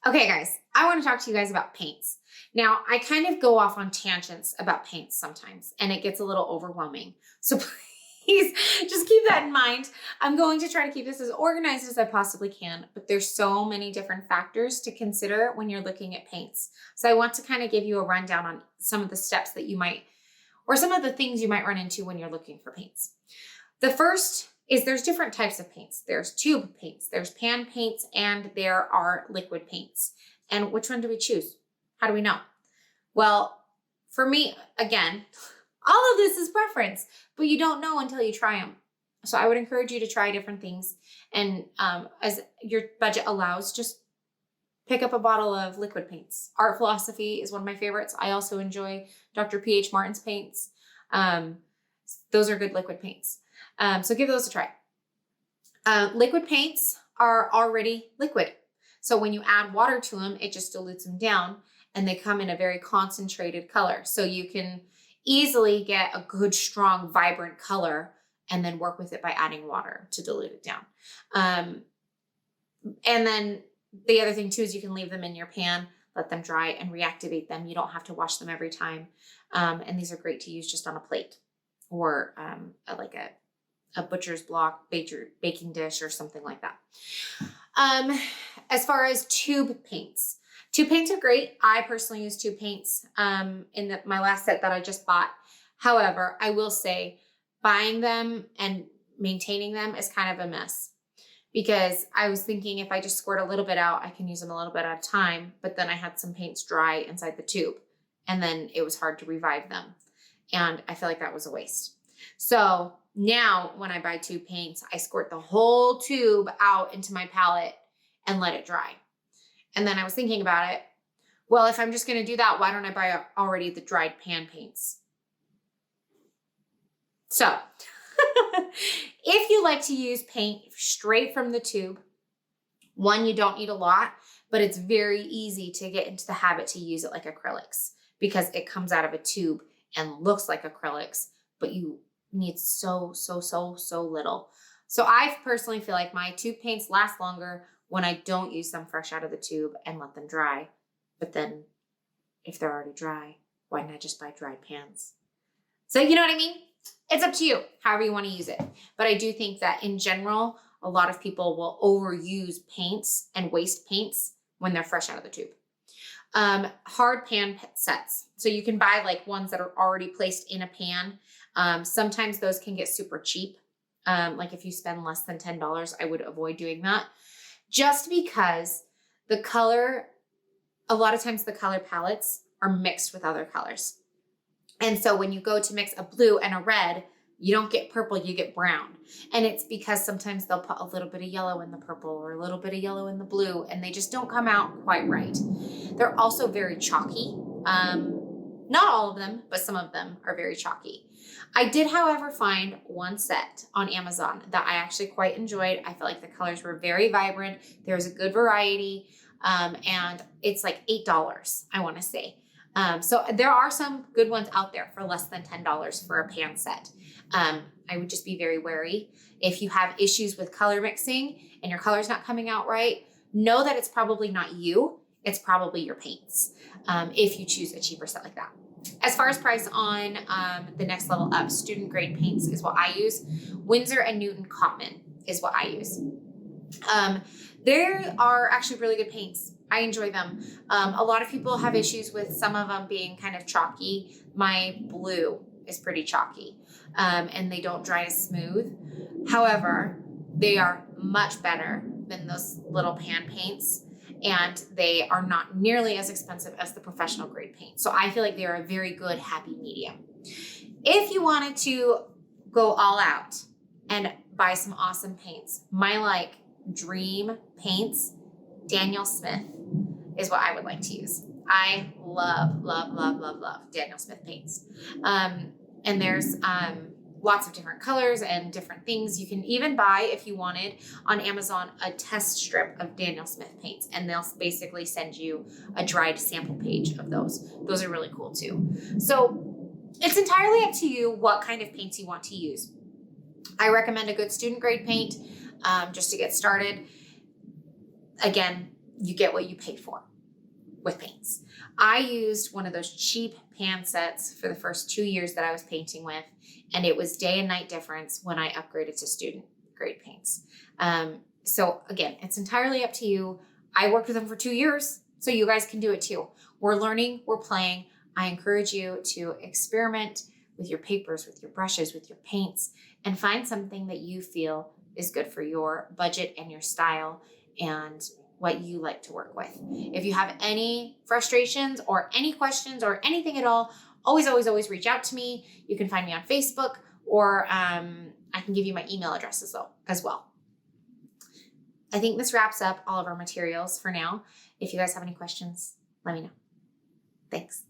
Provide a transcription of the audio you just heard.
Okay, guys, I want to talk to you guys about paints. Now, I kind of go off on tangents about paints sometimes, and it gets a little overwhelming. So please just keep that in mind. I'm going to try to keep this as organized as I possibly can, but there's so many different factors to consider when you're looking at paints. So I want to kind of give you a rundown on some of the steps that you might, or some of the things you might run into when you're looking for paints. The first is there's different types of paints. There's tube paints, there's pan paints, and there are liquid paints. And which one do we choose? How do we know? Well, for me, again, all of this is preference, but you don't know until you try them. So I would encourage you to try different things. And as your budget allows, just pick up a bottle of liquid paints. Art Philosophy is one of my favorites. I also enjoy Dr. P.H. Martin's paints. Those are good liquid paints. So give those a try. Liquid paints are already liquid. So when you add water to them, it just dilutes them down and they come in a very concentrated color. So you can easily get a good, strong, vibrant color and then work with it by adding water to dilute it down. And then the other thing too is you can leave them in your pan, let them dry and reactivate them. You don't have to wash them every time. And these are great to use just on a plate or like a butcher's block, baking dish or something like that. As far as tube paints are great. I personally use tube paints in my last set that I just bought. However, I will say buying them and maintaining them is kind of a mess because I was thinking if I just squirt a little bit out, I can use them a little bit at a time, but then I had some paints dry inside the tube and then it was hard to revive them. And I feel like that was a waste. So now when I buy tube paints, I squirt the whole tube out into my palette and let it dry. And then I was thinking about it. Well, if I'm just going to do that, why don't I buy already the dried pan paints? So if you like to use paint straight from the tube, one, you don't need a lot, but it's very easy to get into the habit to use it like acrylics because it comes out of a tube and looks like acrylics, but you need so little. So I personally feel like my tube paints last longer when I don't use them fresh out of the tube and let them dry. But then if they're already dry, why not just buy dried pans? So you know what I mean? It's up to you, however you want to use it. But I do think that in general, a lot of people will overuse paints and waste paints when they're fresh out of the tube. Hard pan sets. So you can buy like ones that are already placed in a pan. Sometimes those can get super cheap. Like if you spend less than $10, I would avoid doing that just because the color, a lot of times the color palettes are mixed with other colors. And so when you go to mix a blue and a red, you don't get purple, you get brown. And it's because sometimes they'll put a little bit of yellow in the purple or a little bit of yellow in the blue, and they just don't come out quite right. They're also very chalky. Not all of them, but some of them are very chalky. I did, however, find one set on Amazon that I actually quite enjoyed. I felt like the colors were very vibrant. There was a good variety, and it's like $8, I want to say. So there are some good ones out there for less than $10 for a pan set. I would just be very wary. If you have issues with color mixing and your color's not coming out right, know that it's probably not you. It's probably your paints. If you choose a cheaper set like that. As far as price on the next level up, student grade paints is what I use. Winsor and Newton Cotman is what I use. There are actually really good paints. I enjoy them. A lot of people have issues with some of them being kind of chalky. My blue is pretty chalky, and they don't dry as smooth. However, they are much better than those little pan paints, and they are not nearly as expensive as the professional grade paint. So I feel like they are a very good happy medium. If you wanted to go all out and buy some awesome paints, my like dream paints, Daniel Smith is what I would like to use. I love Daniel Smith paints. And there's lots of different colors and different things. You can even buy, if you wanted, on Amazon, a test strip of Daniel Smith paints, and they'll basically send you a dried sample page of those. Those are really cool too. So it's entirely up to you what kind of paints you want to use. I recommend a good student grade paint just to get started. Again, you get what you pay for with paints. I used one of those cheap pan sets for the first 2 years that I was painting with, and it was day and night difference when I upgraded to student grade paints. So again, it's entirely up to you. I worked with them for 2 years, so you guys can do it too. We're learning, we're playing. I encourage you to experiment with your papers, with your brushes, with your paints, and find something that you feel is good for your budget and your style and what you like to work with. If you have any frustrations or any questions or anything at all, always, always, always reach out to me. You can find me on Facebook, or I can give you my email address as well. I think this wraps up all of our materials for now. If you guys have any questions, let me know. Thanks.